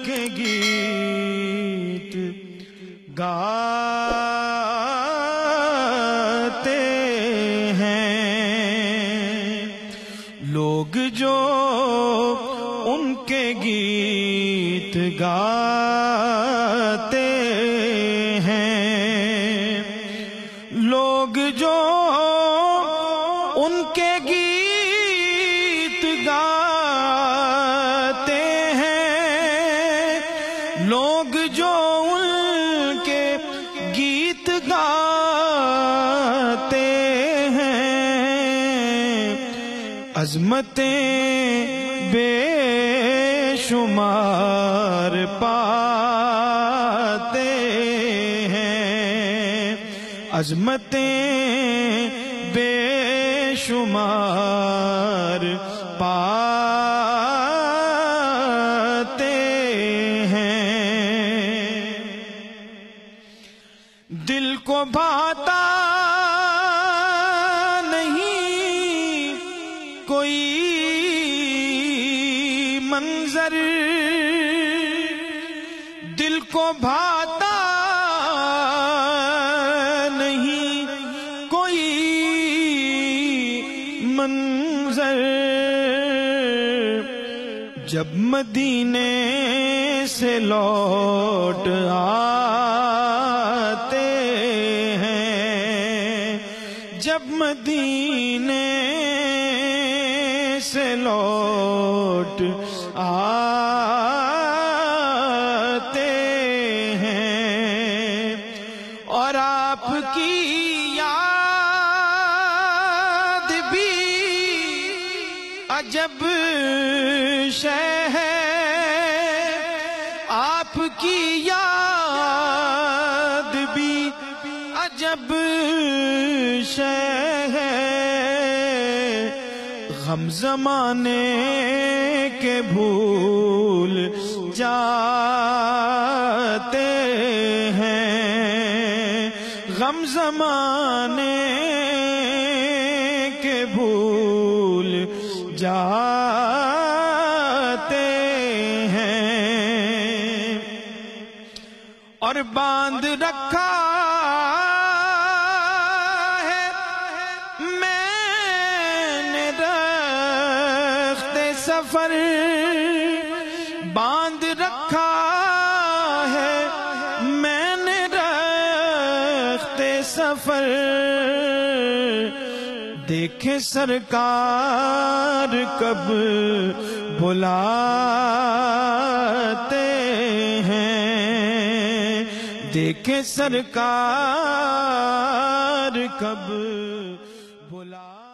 کے گیت گاتے ہیں لوگ جو ان کے گیت گاتے ہیں، لوگ جو ان کے گیت گاتے ہیں، لوگ جو ان کے گیت گاتے ہیں، عظمتیں بے شمار پاتے ہیں، عظمتیں بے شمار پاتے ہیں۔ دل کو بھاتا نہیں کوئی منظر، دل کو بھاتا نہیں کوئی منظر، جب مدینے سے لوٹ آتے ہیں، جب مدینے سے لوٹ آتے ہیں، اور آپ کی یاد بھی عجب شے ہے، آپ کی یاد بھی عجب شے ہے، غم زمانے کے بھول جاتے ہیں، غم زمانے کے بھول جاتے ہیں، اور باندھ رکھا ہے میں نے رخت سفر، باندھ رکھا ہے میں نے رخت سفر، دیکھے سرکار کب بلاتے ہیں، دیکھے سرکار کب بلاتے